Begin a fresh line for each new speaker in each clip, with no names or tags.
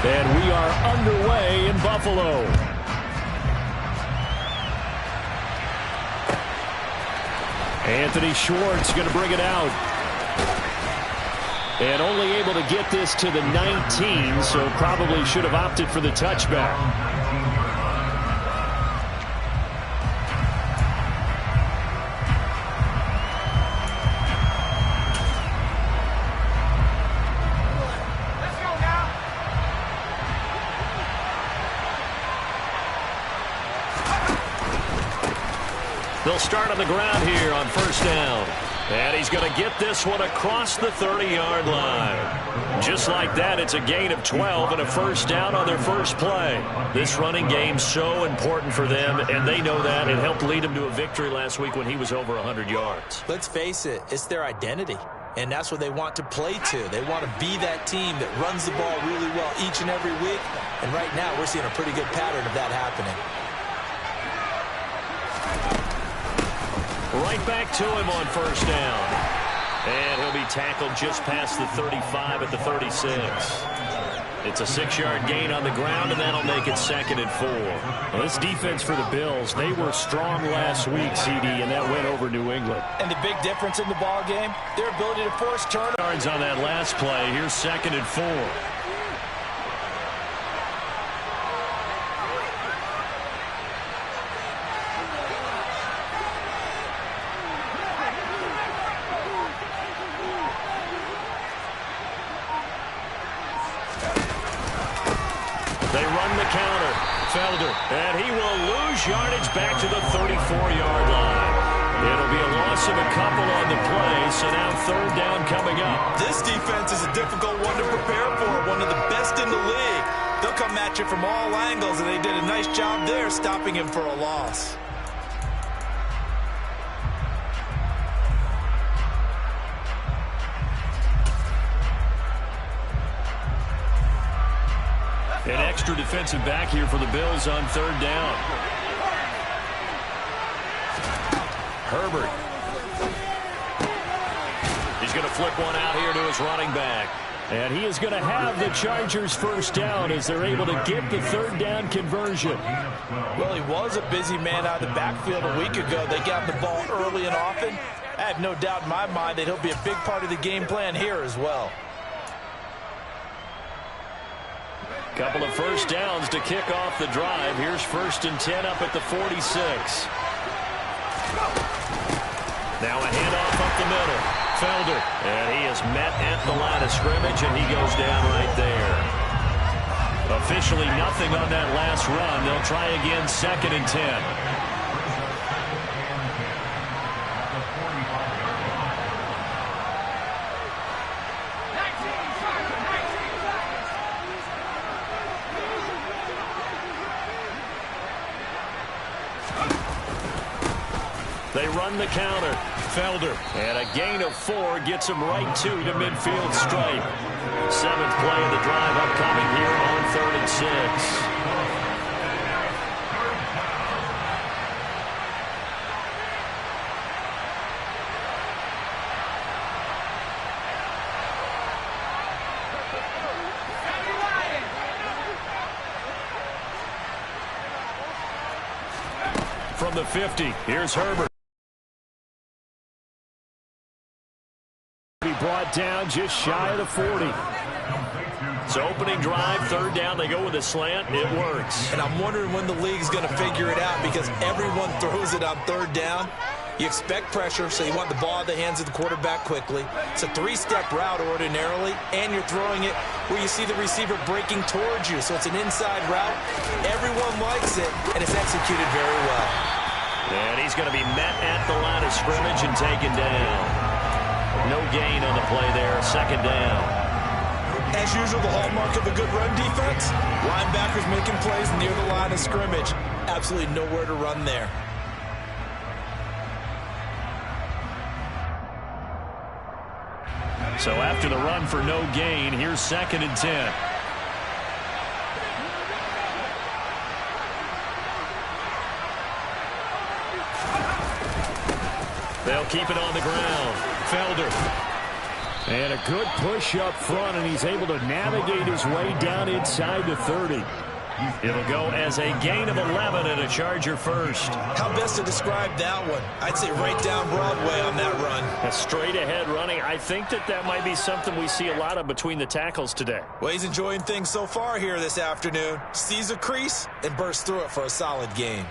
And we are underway in Buffalo. Anthony Schwartz going to bring it out. And only able to get this to the 19, so probably should have opted for the touchback. They'll start on the ground here on first down. And he's going to get this one across the 30-yard line. Just like that, it's a gain of 12 and a first down on their first play. This running game's so important for them, and they know that. It helped lead them to a victory last week when he was over 100 yards.
Let's face it, it's their identity. And that's what they want to play to. They want to be that team that runs the ball really well each and every week. And right now, we're seeing a pretty good pattern of that happening.
Right back to him on first down. And he'll be tackled just past the 35 at the 36. It's a 6-yard gain on the ground, and that'll make it 2nd and 4. Well, this defense for the Bills, they were strong last week, CD, and that went over New England.
And the big difference in the ball game, their ability to force turnovers.
On that last play, here's 2nd and 4. And he will lose yardage back to the 34-yard line. It'll be a loss of a couple on the play, so now 3rd down coming up.
This defense is a difficult one to prepare for, one of the best in the league. They'll come at you from all angles, and they did a nice job there stopping him for a loss.
An extra defensive back here for the Bills on 3rd down. Herbert. He's going to flip one out here to his running back. And he is going to have the Chargers first down as they're able to get the 3rd down conversion.
Well, he was a busy man out of the backfield a week ago. They got the ball early and often. I have no doubt in my mind that he'll be a big part of the game plan here as well.
Couple of first downs to kick off the drive. Here's 1st and 10 up at the 46. Now a handoff up the middle. Felder. And he is met at the line of scrimmage, and he goes down right there. Officially nothing on that last run. They'll try again 2nd and 10. They run the counter. Felder. And a gain of 4 gets him right to the midfield stripe. 7th play of the drive upcoming here on 3rd and 6. From the 50, here's Herbert. Brought down just shy of the 40. So opening drive, 3rd down, they go with a slant. It works.
And I'm wondering when the league's going to figure it out because everyone throws it on 3rd down. You expect pressure, so you want the ball in the hands of the quarterback quickly. It's a 3-step route ordinarily, and you're throwing it where you see the receiver breaking towards you. So it's an inside route. Everyone likes it, and it's executed very well.
And he's going to be met at the line of scrimmage and taken down. No gain on the play there. 2nd down.
As usual, the hallmark of a good run defense, linebackers making plays near the line of scrimmage. Absolutely nowhere to run there.
So after the run for no gain, here's 2nd and 10. They'll keep it on the ground. Felder. And a good push up front, and he's able to navigate his way down inside the 30. It'll go as a gain of 11 and a Charger first.
How best to describe that one? I'd say right down Broadway on that run.
A straight ahead running. I think that might be something we see a lot of between the tackles today.
Well, he's enjoying things so far here this afternoon. Sees a crease and bursts through it for a solid gain.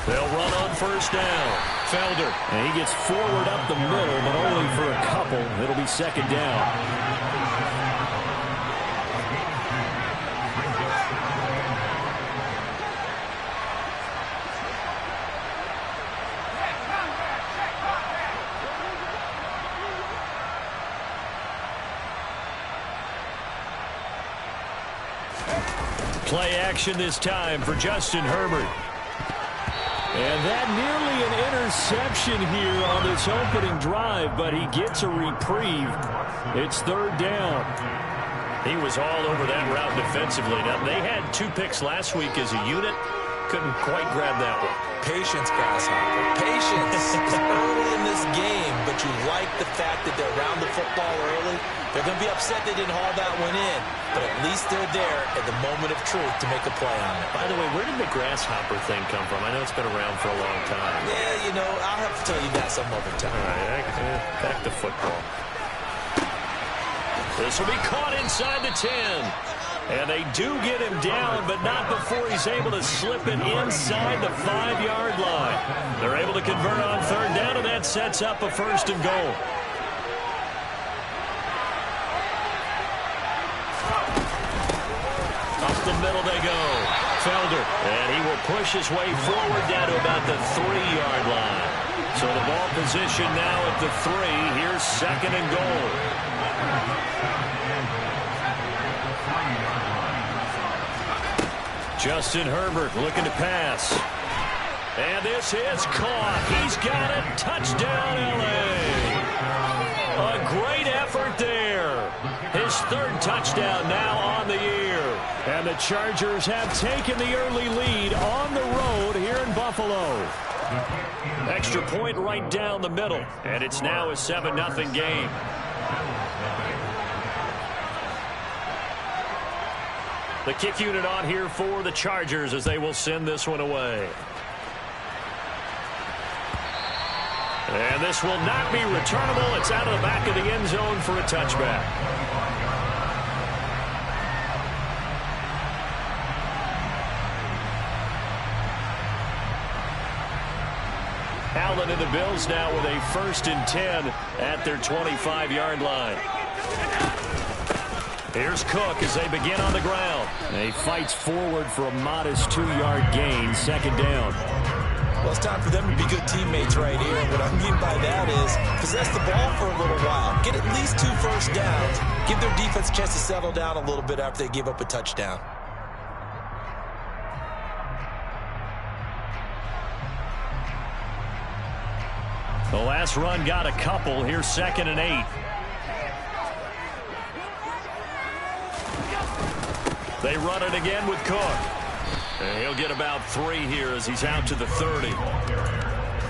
They'll run on first down. Felder, and he gets forward up the middle, but only for a couple. It'll be second down. Play action this time for Justin Herbert. And that nearly an interception here on this opening drive, but he gets a reprieve. It's third down. He was all over that route defensively. Now, they had 2 picks last week as a unit. Couldn't quite grab that one.
Patience, Grasshopper. Patience. Early in this game, but you like the fact that they're around the football early. They're going to be upset they didn't haul that one in, but at least they're there at the moment of truth to make a play on it.
By the way, where did the grasshopper thing come from? I know it's been around for a long time.
Yeah, you know, I'll have to tell you that some other time.
All right, back to football. This will be caught inside the 10. And they do get him down, but not before he's able to slip it inside the 5-yard line. They're able to convert on third down, and that sets up a first and goal. Up the middle they go. Felder, and he will push his way forward down to about the 3-yard line. So the ball position now at the 3. Here's second and goal. Justin Herbert looking to pass. And this is caught. He's got it. Touchdown, L.A. A great effort there. His 3rd touchdown now on the year. And the Chargers have taken the early lead on the road here in Buffalo. Extra point right down the middle. And it's now a 7-0 game. The kick unit on here for the Chargers as they will send this one away. And this will not be returnable. It's out of the back of the end zone for a touchback. Allen and the Bills now with a 1st and 10 at their 25-yard line. Here's Cook as they begin on the ground. He fights forward for a modest 2-yard gain, second down.
Well, it's time for them to be good teammates right here. And what I mean by that is possess the ball for a little while. Get at least 2 first downs. Give their defense a chance to settle down a little bit after they give up a touchdown.
The last run got a couple. Here's 2nd and 8. They run it again with Cook. And he'll get about 3 here as he's out to the 30.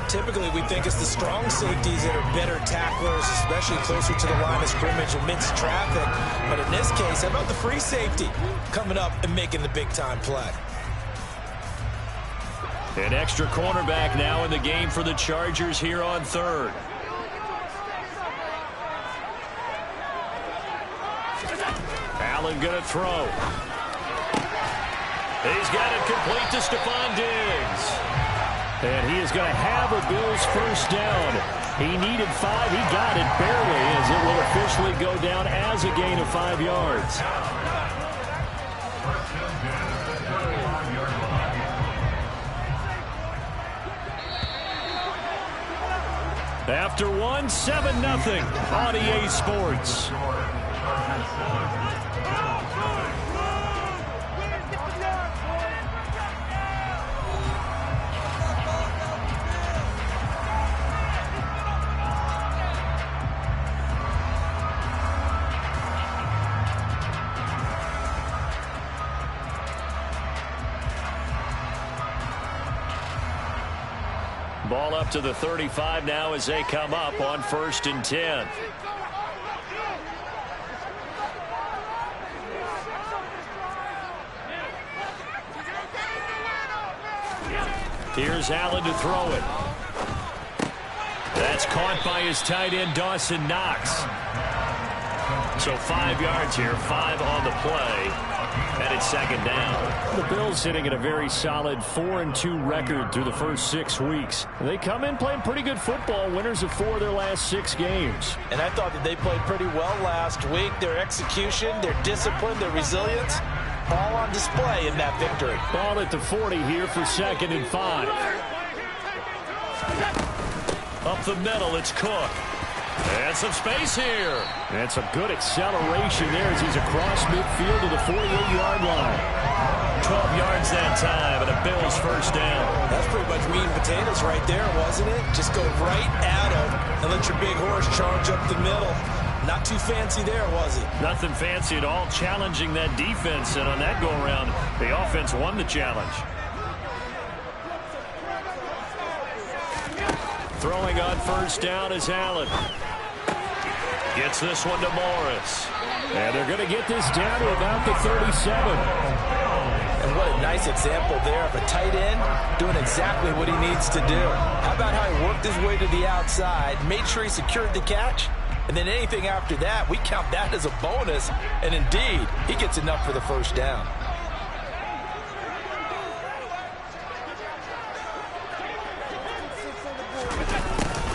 Typically, we think it's the strong safeties that are better tacklers, especially closer to the line of scrimmage amidst traffic. But in this case, how about the free safety coming up and making the big-time play?
An extra cornerback now in the game for the Chargers here on 3rd. Allen going to throw. He's got it complete to Stephon Diggs. And he is going to have a Bills first down. He needed 5. He got it barely as it will officially go down as a gain of 5 yards. After 1, 7-0 on EA Sports. Ball up to the 35 now as they come up on 1st and 10. Here's Allen to throw it. That's caught by his tight end, Dawson Knox. So 5 yards here, 5 on the play, and it's 2nd down. The Bills sitting at a very solid 4-2 record through the first 6 weeks. They come in playing pretty good football, winners of 4 of their last 6 games.
And I thought that they played pretty well last week. Their execution, their discipline, their resilience, all on display in that victory.
Ball at the 40 here for 2nd and 5. Up the middle, it's Cook. And some space here. That's a good acceleration there as he's across midfield to the 48-yard line. 12 yards that time, and a Bills 1st down.
That's pretty much meat and potatoes right there, wasn't it? Just go right at him and let your big horse charge up the middle. Not too fancy there, was it?
Nothing fancy at all, challenging that defense, and on that go-around, the offense won the challenge. Throwing on 1st down is Allen. Gets this one to Morris. And they're going to get this down to about the 37.
And what a nice example there of a tight end doing exactly what he needs to do. How about how he worked his way to the outside, made sure he secured the catch, and then anything after that, we count that as a bonus. And indeed, he gets enough for the 1st down.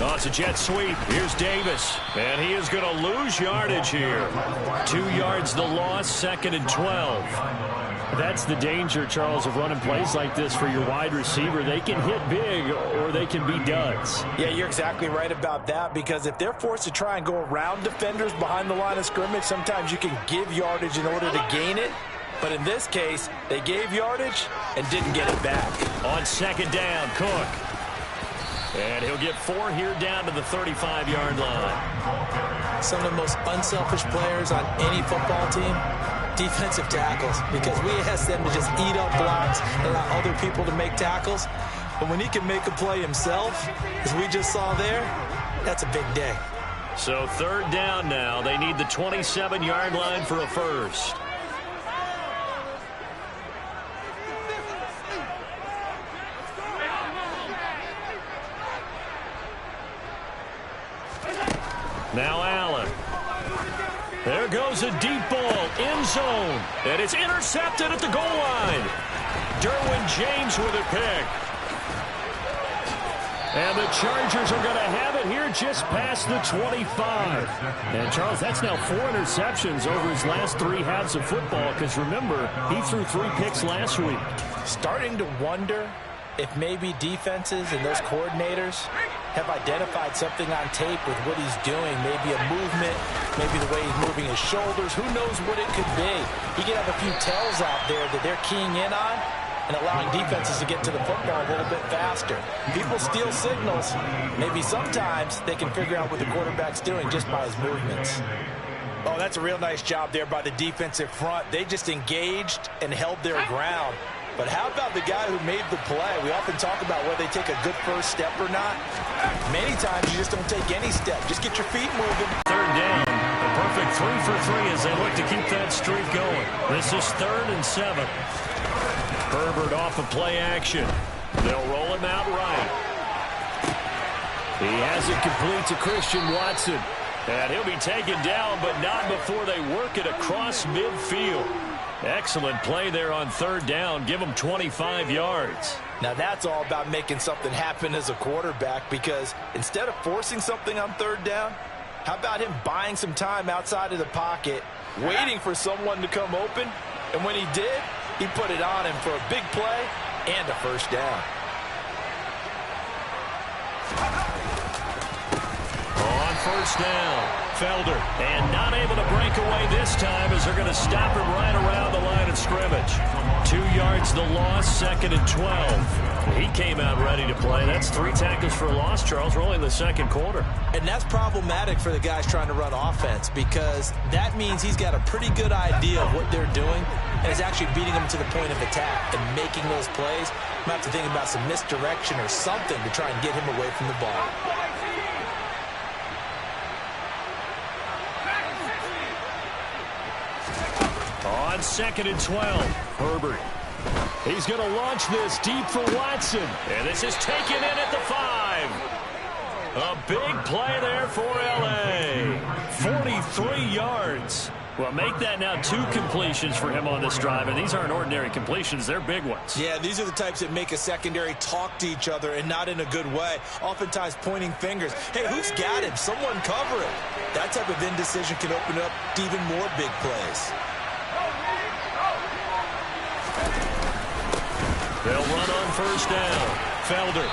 Oh, it's a jet sweep. Here's Davis. And he is going to lose yardage here. 2 yards the loss, 2nd and 12. That's the danger, Charles, of running plays like this for your wide receiver. They can hit big or they can be duds.
Yeah, you're exactly right about that, because if they're forced to try and go around defenders behind the line of scrimmage, sometimes you can give yardage in order to gain it. But in this case, they gave yardage and didn't get it back.
On 2nd down, Cook. And he'll get 4 here down to the 35-yard line.
Some of the most unselfish players on any football team, defensive tackles, because we ask them to just eat up blocks and allow other people to make tackles. But when he can make a play himself, as we just saw there, that's a big day.
So 3rd down now. They need the 27-yard line for a first. Now Allen. There goes a deep ball, end zone, and it's intercepted at the goal line. Derwin James with a pick. And the Chargers are going to have it here just past the 25. And, Charles, that's now 4 interceptions over his last 3 halves of football, because, remember, he threw 3 picks last week.
Starting to wonder if maybe defenses and those coordinators have identified something on tape with what he's doing. Maybe a movement, maybe the way he's moving his shoulders. Who knows what it could be? He could have a few tells out there that they're keying in on and allowing defenses to get to the football a little bit faster. People steal signals. Maybe sometimes they can figure out what the quarterback's doing just by his movements. Oh, that's a real nice job there by the defensive front. They just engaged and held their ground. But how about the guy who made the play? We often talk about whether they take a good first step or not. Many times you just don't take any step. Just get your feet moving.
3rd down. A perfect 3 for 3 as they look to keep that streak going. This is 3rd and 7. Herbert off of play action. They'll roll him out right. He has it complete to Christian Watson. And he'll be taken down, but not before they work it across midfield. Excellent play there on 3rd down. Give him 25 yards.
Now that's all about making something happen as a quarterback, because instead of forcing something on 3rd down, how about him buying some time outside of the pocket, waiting for someone to come open, and when he did, he put it on him for a big play and a 1st down.
On 1st down, Felder, and not able to break away this time as they're going to stop him right around the line of scrimmage. 2 yards the loss, 2nd and 12. He came out ready to play. That's 3 tackles for a loss, Charles, rolling the 2nd quarter.
And that's problematic for the guys trying to run offense, because that means he's got a pretty good idea of what they're doing and is actually beating them to the point of attack and making those plays. I'm going to have to think about some misdirection or something to try and get him away from the ball.
On 2nd and 12, Herbert. He's going to launch this deep for Watson. And this is taken in at the 5. A big play there for L.A. 43 yards. Well, make that now 2 completions for him on this drive, and these aren't ordinary completions. They're big ones.
Yeah, these are the types that make a secondary talk to each other and not in a good way, oftentimes pointing fingers. Hey, who's got him? Someone cover it. That type of indecision can open up to even more big plays.
They'll run on 1st down. Felder.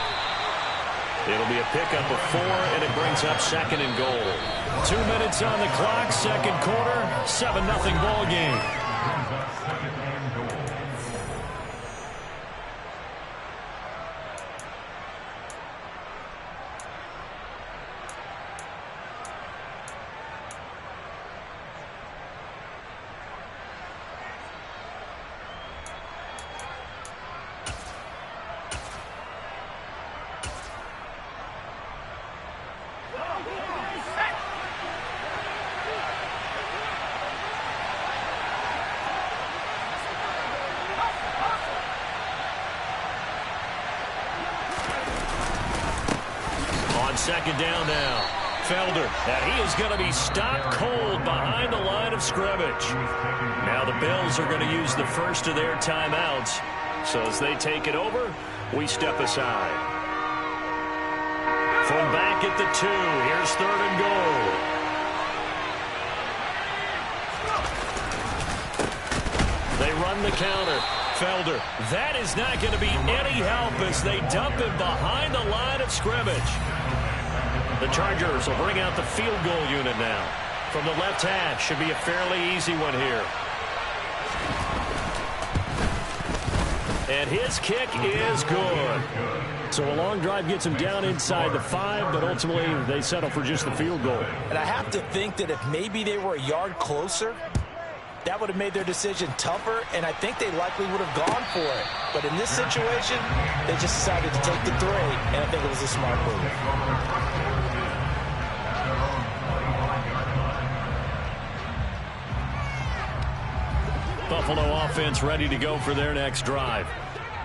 It'll be a pickup of 4, and it brings up 2nd and goal. 2 minutes on the clock, 2nd quarter, 7-0 ball game. Second down now. Felder. And he is going to be stopped cold behind the line of scrimmage. Now the Bills are going to use the first of their timeouts. So as they take it over, we step aside. From back at the 2, here's 3rd and goal. They run the counter. Felder. That is not going to be any help as they dump him behind the line of scrimmage. The Chargers will bring out the field goal unit now. From the left hash, should be a fairly easy one here. And his kick is good. So a long drive gets him down inside the 5, but ultimately they settle for just the field goal.
And I have to think that if maybe they were a yard closer, that would have made their decision tougher, and I think they likely would have gone for it. But in this situation, they just decided to take the 3, and I think it was a smart move.
Buffalo offense ready to go for their next drive.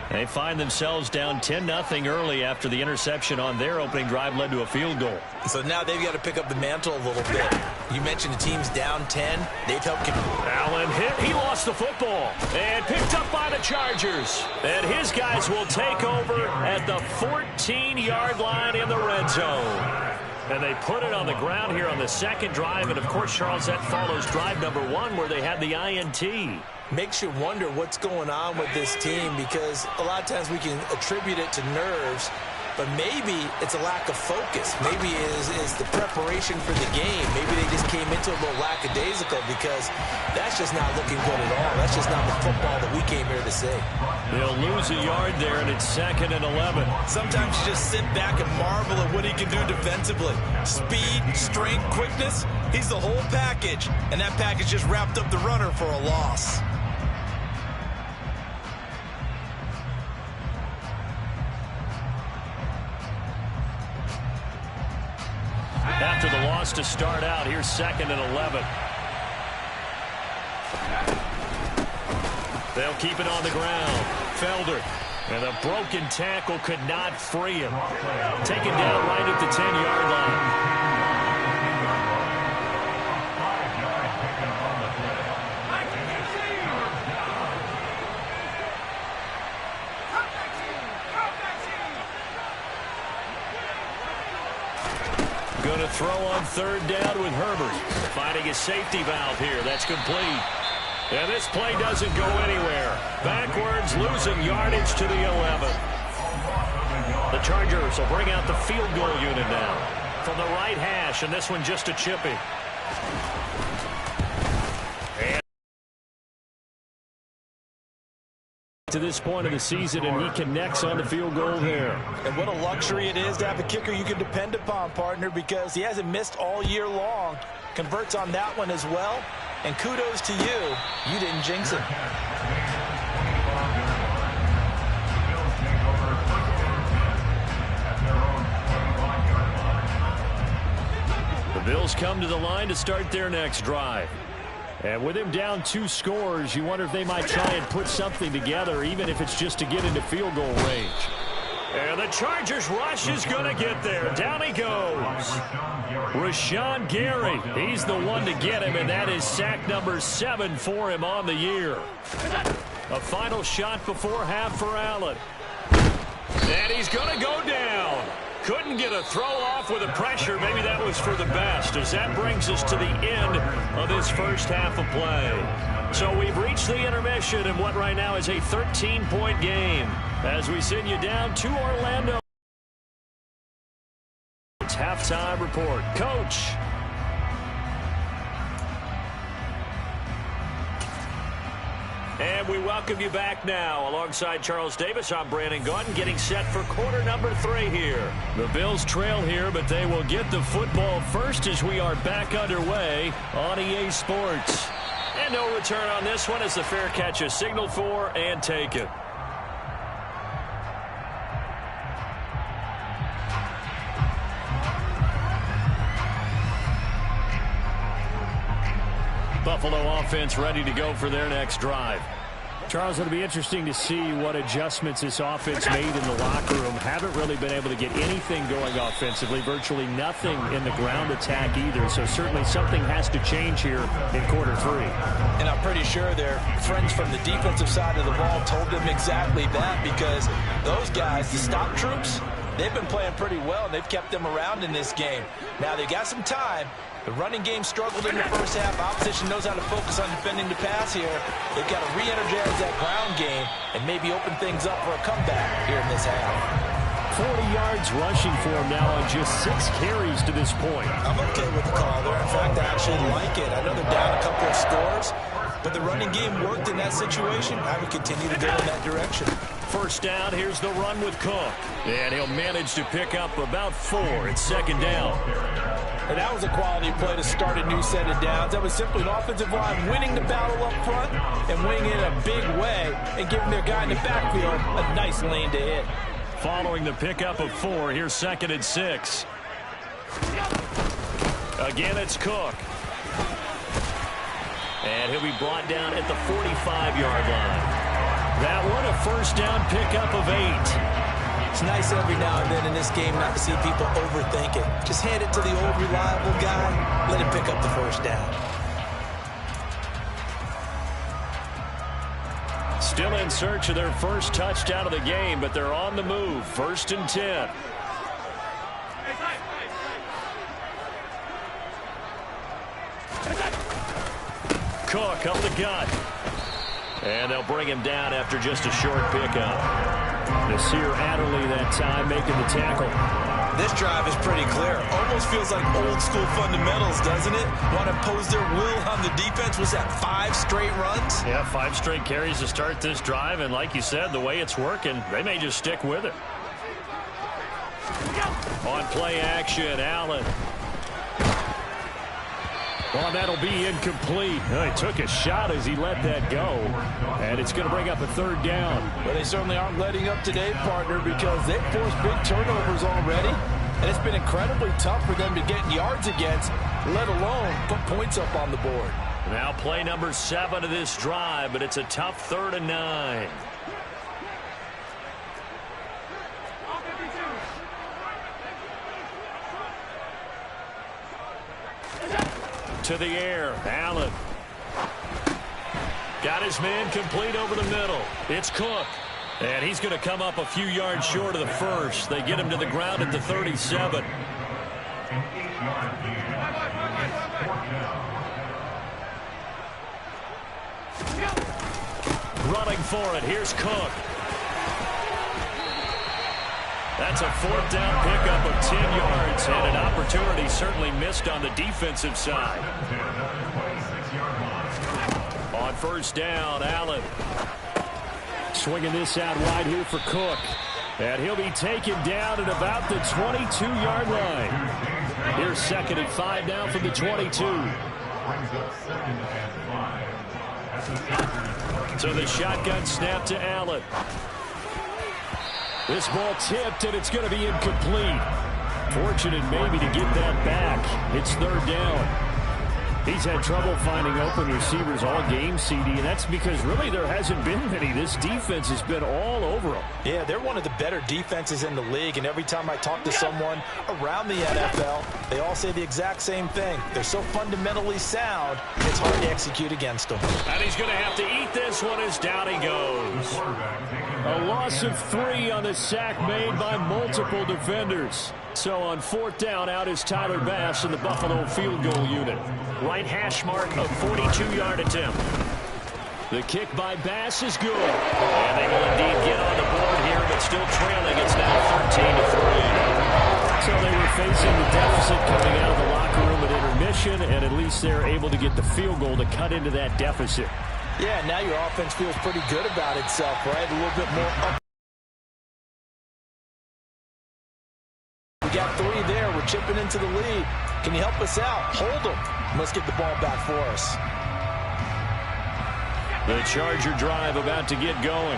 They find themselves down 10-0 early after the interception on their opening drive led to a field goal.
So now they've got to pick up the mantle a little bit. You mentioned the team's down 10. They've helped.
Allen hit. He lost the football. And picked up by the Chargers. And his guys will take over at the 14-yard line in the red zone. And they put it on the ground here on the 2nd drive. And, of course, Charles, that follows drive number 1 where they had the INT.
Makes you wonder what's going on with this team, because a lot of times we can attribute it to nerves, but maybe it's a lack of focus. Maybe it is the preparation for the game. Maybe they just came into a little lackadaisical, because that's just not looking good at all. That's just not the football that we came here to see.
They'll lose a yard there, and it's 2nd and 11.
Sometimes you just sit back and marvel at what he can do defensively. Speed, strength, quickness, he's the whole package, and that package just wrapped up the runner for a loss.
After the loss to start out, here's 2nd and 11. They'll keep it on the ground. Felder. And a broken tackle could not free him. Taken down right at the 10-yard line. Going to throw on 3rd down with Herbert. Finding a safety valve here. That's complete. And this play doesn't go anywhere. Backwards, losing yardage to the 11. The Chargers will bring out the field goal unit now. From the right hash, and this one just a chippy. And to this point of the season, and he connects on the field goal there.
And what a luxury it is to have a kicker you can depend upon, partner, because he hasn't missed all year long. Converts on that one as well. And kudos to you. You didn't jinx him.
Bills come to the line to start their next drive. And with him down 2 scores, you wonder if they might try and put something together, even if it's just to get into field goal range. And the Chargers rush is going to get there. Down he goes. Rashawn Gary, he's the one to get him, and that is sack number 7 for him on the year. A final shot before half for Allen. And he's going to go down. Couldn't get a throw off with the pressure. Maybe that was for the best, as that brings us to the end of this first half of play. So we've reached the intermission in what right now is a 13-point game as we send you down to Orlando. It's halftime report. Coach. And we welcome you back now. Alongside Charles Davis, I'm Brandon Gaudin, getting set for quarter number 3 here. The Bills trail here, but they will get the football first as we are back underway on EA Sports. And no return on this one as the fair catch is signaled for and taken. Buffalo offense ready to go for their next drive. Charles, it'll be interesting to see what adjustments this offense made in the locker room. Haven't really been able to get anything going offensively, virtually nothing in the ground attack either. So certainly something has to change here in quarter 3.
And I'm pretty sure their friends from the defensive side of the ball told them exactly that, because those guys, the stop troops, they've been playing pretty well, and they've kept them around in this game. Now they got some time. The running game struggled in the first half. Opposition knows how to focus on defending the pass here. They've got to re-energize that ground game and maybe open things up for a comeback here in this half.
40 yards rushing for him now on just 6 carries to this point.
I'm okay with the call there. In fact, I actually like it. I know they're down a couple of scores, but the running game worked in that situation. I would continue to go in that direction.
First down, here's the run with Cook. And he'll manage to pick up about 4. It's second down.
And that was a quality play to start a new set of downs. That was simply an offensive line winning the battle up front and winning it in a big way and giving their guy in the backfield a nice lane to hit.
Following the pickup of 4, here's second and 6. Again, it's Cook. And he'll be brought down at the 45-yard line. That one, a first down pickup of 8.
It's nice every now and then in this game not to see people overthink it. Just hand it to the old reliable guy. Let him pick up the first down.
Still in search of their first touchdown of the game, but they're on the move. First and 10. Cook up the gut. And they'll bring him down after just a short pickup. Nasir Adderley that time making the tackle.
This drive is pretty clear. Almost feels like old school fundamentals, doesn't it? Want to impose their will on the defense. Was that 5 straight runs?
Yeah, 5 straight carries to start this drive. And like you said, the way it's working, they may just stick with it. On play action, Allen. Well, that'll be incomplete. Well, he took a shot as he let that go. And it's going to bring up a third down.
Well, they certainly aren't letting up today, partner, because they've forced big turnovers already. And it's been incredibly tough for them to get yards against, let alone put points up on the board.
Now play number 7 of this drive, but it's a tough 3rd and 9. To the air, Allen. Got his man complete over the middle. It's Cook. And he's going to come up a few yards short of the first. They get him to the ground at the 37. Running for it. Here's Cook. That's a 4th down pickup of 10 yards, and an opportunity certainly missed on the defensive side. On first down, Allen. Swinging this out wide here for Cook. And he'll be taken down at about the 22-yard line. Here's second and 5 now from the 22. So the shotgun snap to Allen. This ball tipped, and it's going to be incomplete. Fortunate maybe to get that back. It's third down. He's had trouble finding open receivers all game, CD, and that's because really there hasn't been many. This defense has been all over them.
Yeah, they're one of the better defenses in the league, and every time I talk to someone around the NFL, they all say the exact same thing. They're so fundamentally sound, it's hard to execute against them.
And he's going to have to eat this one as down he goes. A loss of 3 on the sack made by multiple defenders. So on fourth down, out is Tyler Bass in the Buffalo field goal unit. Right hash mark of 42-yard attempt. The kick by Bass is good. And they will indeed get on the board here, but still trailing. It's now 13-3. So they were facing the deficit coming out of the locker room at intermission, and at least they're able to get the field goal to cut into that deficit.
Yeah, now your offense feels pretty good about itself, right? A little bit more up. We got 3 there. We're chipping into the lead. Can you help us out? Hold them. Let's get the ball back for us.
The Charger drive about to get going.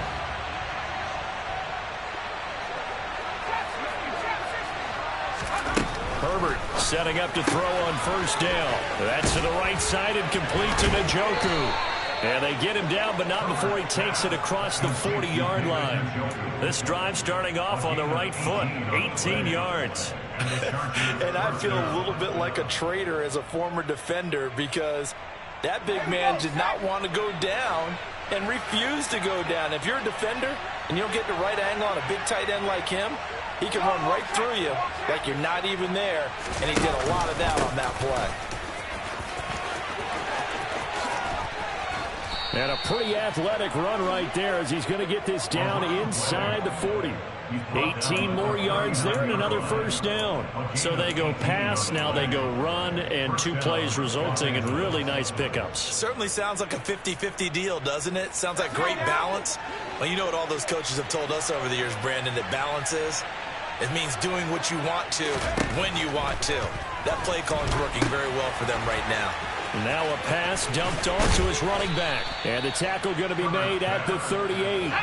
Herbert setting up to throw on first down. That's to the right side and complete to Njoku. And they get him down, but not before he takes it across the 40-yard line. This drive starting off on the right foot, 18 yards.
And I feel a little bit like a traitor as a former defender because that big man did not want to go down and refused to go down. If you're a defender and you don't get the right angle on a big tight end like him, he can run right through you like you're not even there, and he did a lot of that on that play.
And a pretty athletic run right there as he's going to get this down inside the 40. 18 more yards there and another first down. So they go pass, now they go run, and 2 plays resulting in really nice pickups.
Certainly sounds like a 50-50 deal, doesn't it? Sounds like great balance. Well, you know what all those coaches have told us over the years, Brandon, that balance is? It means doing what you want to when you want to. That play call is working very well for them right now.
Now a pass dumped off to his running back. And the tackle going to be made at the 38.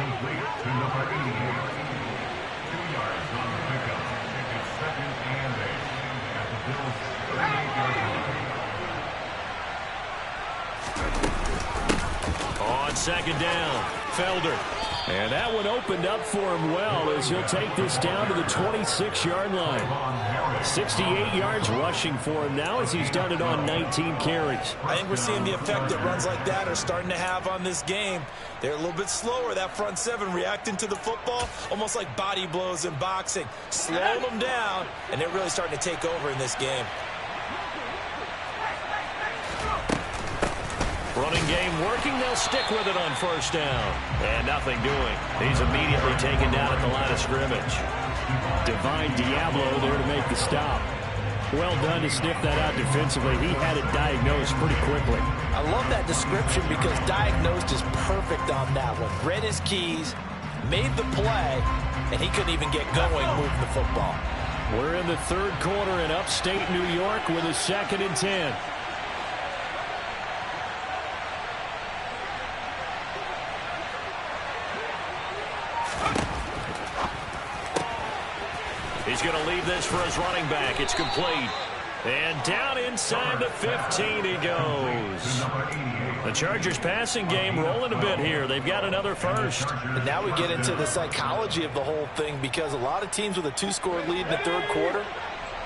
On second down, Felder. And that one opened up for him well as he'll take this down to the 26-yard line. 68 yards rushing for him now as he's done it on 19 carries.
I think we're seeing the effect that runs like that are starting to have on this game. They're a little bit slower, that front 7, reacting to the football, almost like body blows in boxing. Slowing them down, and they're really starting to take over in this game.
Running game working. They'll stick with it on first down. And nothing doing. He's immediately taken down at the line of scrimmage. Divine Diablo there to make the stop. Well done to sniff that out defensively. He had it diagnosed pretty quickly.
I love that description because diagnosed is perfect on that one. Read his keys, made the play, and he couldn't even get going moving the football.
We're in the third quarter in upstate New York with a 2nd and 10. He's going to leave this for his running back. It's complete. And down inside the 15 he goes. The Chargers passing game rolling a bit here. They've got another first.
And now we get into the psychology of the whole thing because a lot of teams with a 2-score lead in the third quarter,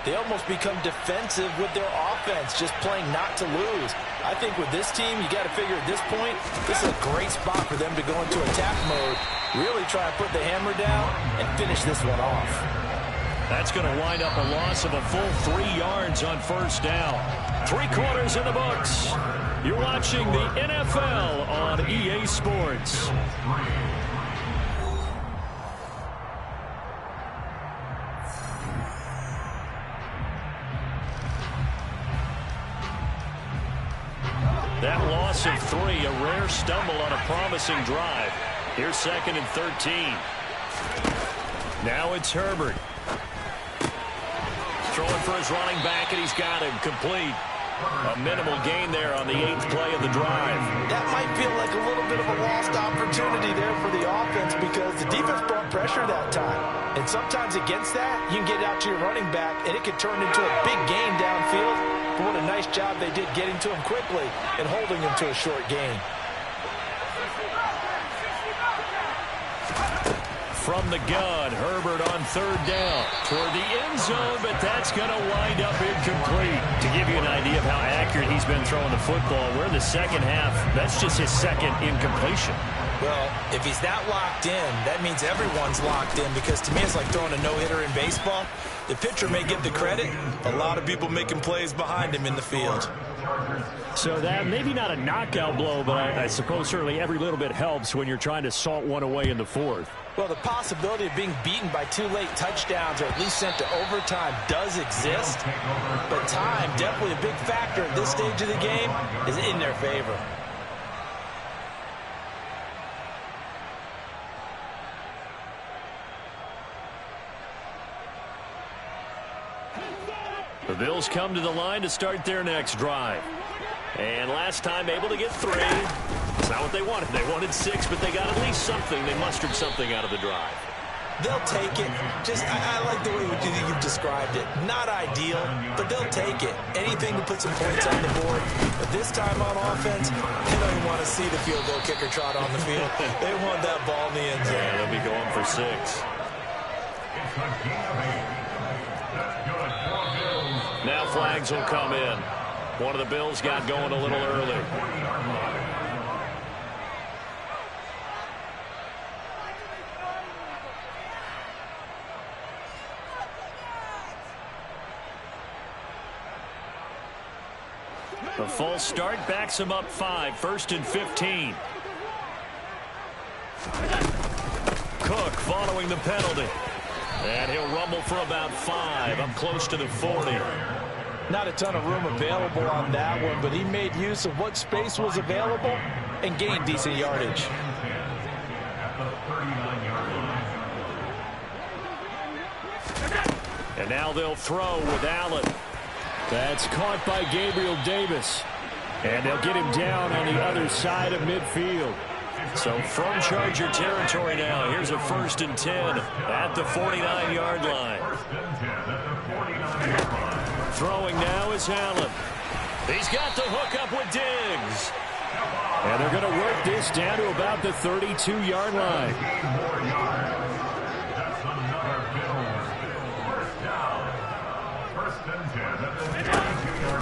they almost become defensive with their offense, just playing not to lose. I think with this team, you got to figure at this point, this is a great spot for them to go into attack mode, really try and put the hammer down and finish this one off.
That's going to wind up a loss of a full 3 yards on first down. 3 quarters in the books. You're watching the NFL on EA Sports. That loss of 3, a rare stumble on a promising drive. Here's 2nd and 13. Now it's Herbert. Throwing for his running back, and he's got him complete. A minimal gain there on the 8th play of the drive.
That might feel like a little bit of a lost opportunity there for the offense because the defense brought pressure that time. And sometimes against that, you can get out to your running back, and it could turn into a big gain downfield. But what a nice job they did getting to him quickly and holding him to a short gain.
From the gun, Herbert on 3rd down toward the end zone, but that's going to wind up incomplete. To give you an idea of how accurate he's been throwing the football, we're in the second half. That's just his second incompletion.
Well, if he's that locked in, that means everyone's locked in because to me it's like throwing a no-hitter in baseball. The pitcher may get the credit. A lot of people making plays behind him in the field.
So that maybe not a knockout blow, but I suppose certainly every little bit helps when you're trying to salt one away in the 4th.
Well, the possibility of being beaten by 2 late touchdowns or at least sent to overtime does exist. But time, definitely a big factor at this stage of the game, is in their favor.
The Bills come to the line to start their next drive. And last time able to get 3. It's not what they wanted. They wanted 6, but they got at least something. They mustered something out of the drive.
They'll take it. I like the way you've described it. Not ideal, but they'll take it. Anything to put some points on the board. But this time on offense, they don't even want to see the field goal kicker trot on the field. They want that ball in the end zone.
Yeah, they'll be going for 6. Now flags will come in. One of the Bills got going a little early. The false start backs him up 5, 1st and 15. Cook following the penalty. And he'll rumble for about 5, up close to the 40.
Not a ton of room available on that one, but he made use of what space was available and gained decent yardage.
And now they'll throw with Allen. That's caught by Gabriel Davis. And they'll get him down on the other side of midfield. So from Charger territory now, here's a 1st and 10 at the 49-yard line. Throwing now is Allen. He's got the hook up with Diggs. And they're going to work this down to about the 32-yard line.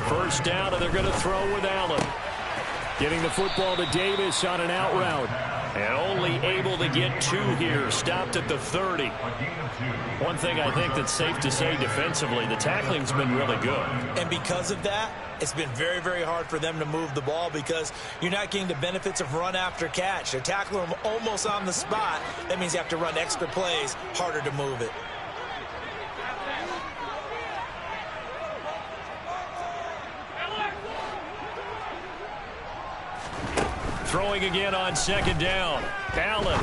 First down, and they're going to throw with Allen. Getting the football to Davis on an out route. And only able to get 2 here. Stopped at the 30. One thing I think that's safe to say defensively, the tackling's been really good.
And because of that, it's been very, very hard for them to move the ball because you're not getting the benefits of run after catch. They're tackling them almost on the spot. That means you have to run extra plays, harder to move it.
Throwing again on 2nd down. Allen.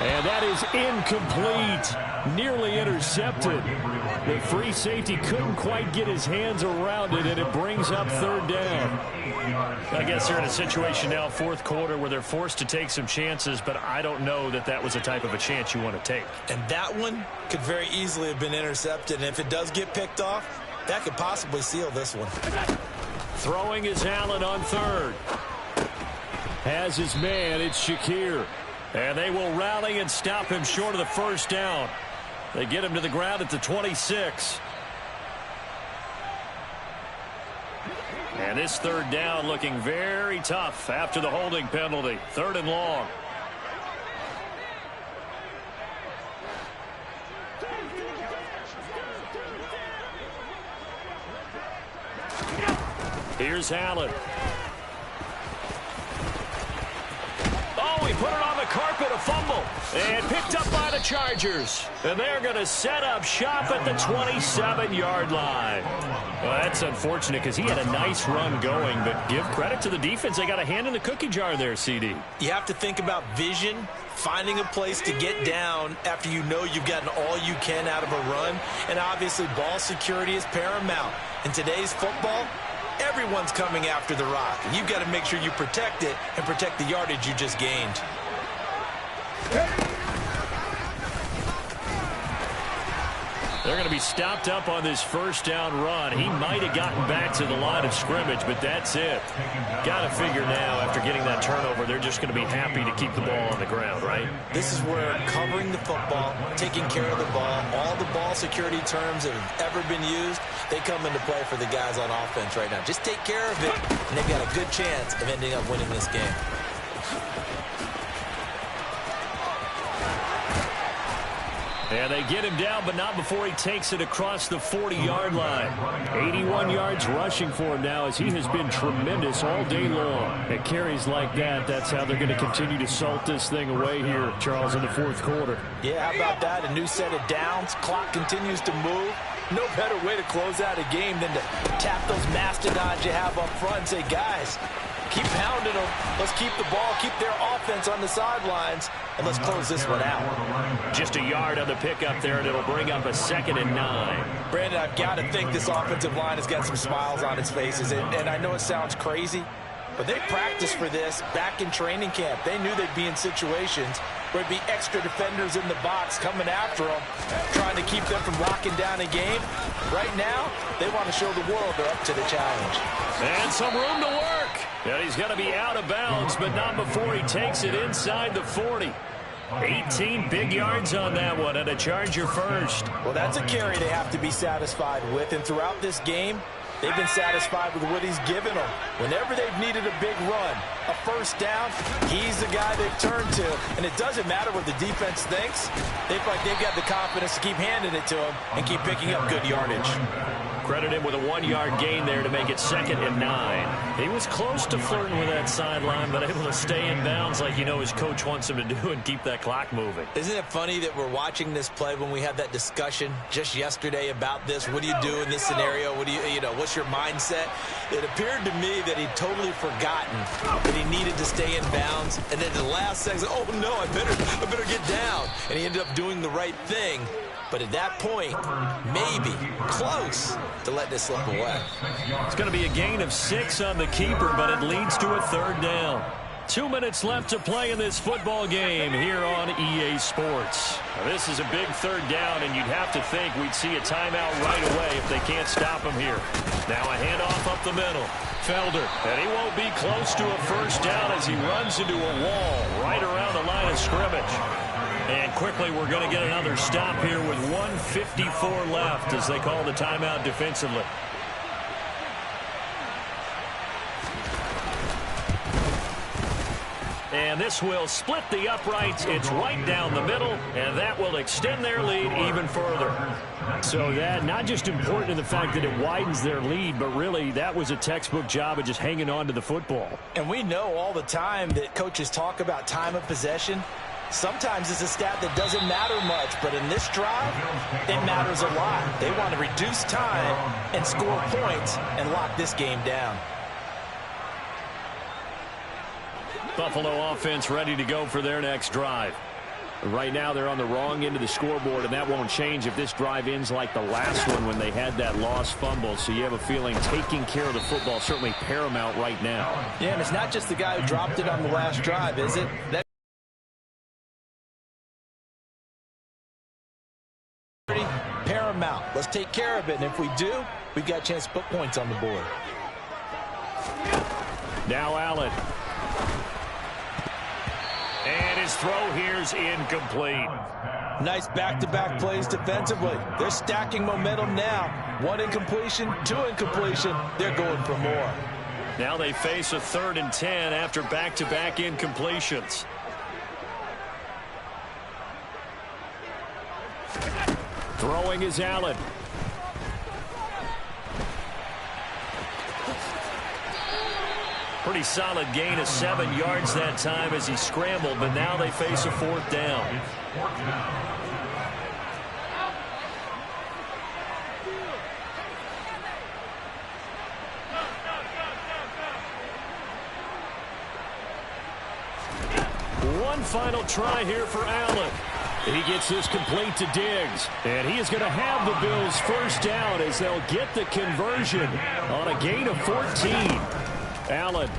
And that is incomplete. Nearly intercepted. The free safety couldn't quite get his hands around it, and it brings up 3rd down. I guess they're in a situation now, 4th quarter, where they're forced to take some chances, but I don't know that that was the type of a chance you want to take.
And that one could very easily have been intercepted, and if it does get picked off, that could possibly seal this one.
Throwing is Allen on 3rd. Has his man, it's Shakir. And they will rally and stop him short of the 1st down. They get him to the ground at the 26. And this 3rd down looking very tough after the holding penalty. 3rd and long. Here's Allen. Oh, he put it on the carpet, a fumble. And picked up by the Chargers. And they're going to set up shop at the 27-yard line. Well, that's unfortunate because he had a nice run going, but give credit to the defense. They got a hand in the cookie jar there, CD.
You have to think about vision, finding a place to get down after you know you've gotten all you can out of a run. And obviously, ball security is paramount. In today's football, everyone's coming after the rock. You've got to make sure you protect it and protect the yardage you just gained.
They're going to be stopped up on this first down run. He might have gotten back to the line of scrimmage, but that's it. Got to figure now, after getting that turnover, they're just going to be happy to keep the ball on the ground, right?
This is where covering the football, taking care of the ball, all the ball security terms that have ever been used, they come into play for the guys on offense right now. Just take care of it, and they've got a good chance of ending up winning this game.
And they get him down, but not before he takes it across the 40-yard line. 81 yards rushing for him now, as he has been tremendous all day long. At carries like that, that's how they're going to continue to salt this thing away here, Charles, in the fourth quarter.
Yeah, how about that? A new set of downs. Clock continues to move. No better way to close out a game than to tap those mastodons you have up front and say, guys, keep pounding them. Let's keep the ball, keep their offense on the sidelines, and let's close this one out.
Just a yard on the pickup there, and it'll bring up a 2nd and 9.
Brandon, I've got to think this offensive line has got some smiles on its faces, and I know it sounds crazy, but they practiced for this back in training camp. They knew they'd be in situations where it'd be extra defenders in the box coming after them, trying to keep them from locking down a game. Right now, they want to show the world they're up to the challenge.
And some room to work. And he's going to be out of bounds, but not before he takes it inside the 40. 18 big yards on that one, and a Charger first.
Well, that's a carry they have to be satisfied with, and throughout this game, they've been satisfied with what he's given them. Whenever they've needed a big run, a first down, he's the guy they've turned to. And it doesn't matter what the defense thinks. They feel like they've got the confidence to keep handing it to him and keep picking up good yardage.
Credit him with a 1-yard gain there to make it 2nd and 9. He was close to flirting with that sideline, but able to stay in bounds like you know his coach wants him to do and keep that clock moving.
Isn't it funny that we're watching this play when we had that discussion just yesterday about this? What do you do in this scenario? What do you know, what's your mindset? It appeared to me that he'd totally forgotten that he needed to stay in bounds, and then the last second, oh no, I better get down. And he ended up doing the right thing. But at that point, maybe close to let this slip away.
It's going to be a gain of 6 on the keeper, but it leads to a 3rd down. 2 minutes left to play in this football game here on EA Sports. Now, this is a big 3rd down, and you'd have to think we'd see a timeout right away if they can't stop him here. Now a handoff up the middle. Felder, and he won't be close to a first down as he runs into a wall right around the line of scrimmage. And quickly, we're going to get another stop here with 1:54 left as they call the timeout defensively. And this will split the uprights. It's right down the middle, and that will extend their lead even further. So that not just important in the fact that it widens their lead, but really that was a textbook job of just hanging on to the football.
And we know all the time that coaches talk about time of possession. Sometimes it's a stat that doesn't matter much, but in this drive, it matters a lot. They want to reduce time and score points and lock this game down.
Buffalo offense ready to go for their next drive. Right now they're on the wrong end of the scoreboard, and that won't change if this drive ends like the last one when they had that lost fumble. So you have a feeling taking care of the football certainly paramount right now.
Yeah, and it's not just the guy who dropped it on the last drive, is it? Paramount. Let's take care of it, and if we do, we've got a chance to put points on the board.
Now Allen. And his throw here's incomplete.
Nice back-to-back plays defensively. They're stacking momentum now. 1 incompletion, 2 incompletion. They're going for more.
Now they face a 3rd and 10 after back-to-back incompletions. Throwing is Allen. Pretty solid gain of 7 yards that time as he scrambled, but now they face a 4th down. One final try here for Allen. He gets this complete to Diggs. And he is going to have the Bills first down as they'll get the conversion on a gain of 14. Allen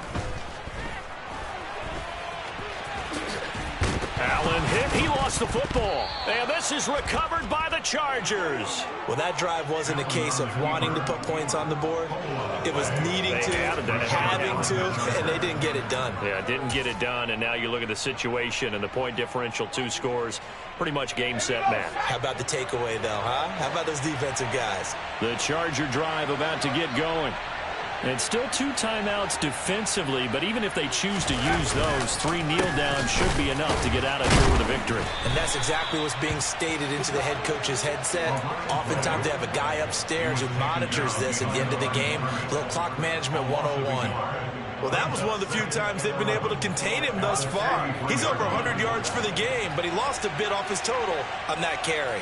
hit. He lost the football. And this is recovered by the Chargers.
Well, that drive wasn't a case of wanting to put points on the board. It was needing to, having to, and they didn't get it done.
Yeah, didn't get it done, and now you look at the situation and the point differential, 2 scores, pretty much game, set, match.
How about the takeaway, though, huh? How about those defensive guys?
The Charger drive about to get going. And still 2 timeouts defensively, but even if they choose to use those, 3 kneel downs should be enough to get out of here with a victory.
And that's exactly what's being stated into the head coach's headset. Oftentimes they have a guy upstairs who monitors this at the end of the game. A little clock management 101. Well, that was one of the few times they've been able to contain him thus far. He's over 100 yards for the game, but he lost a bit off his total on that carry.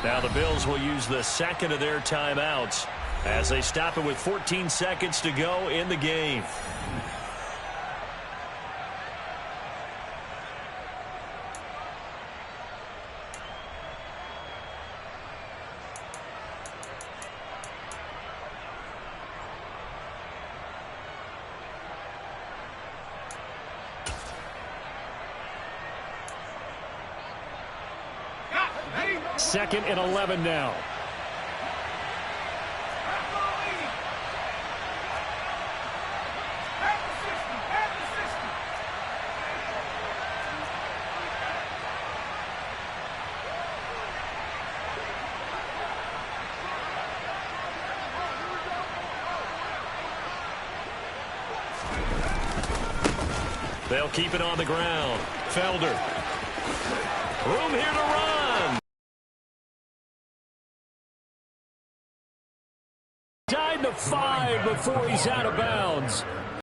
Now the Bills will use the second of their timeouts as they stop it with 14 seconds to go in the game. Second and 11 now. They'll keep it on the ground. Felder. Room here to run. Tied to 5 before he's out of bounds.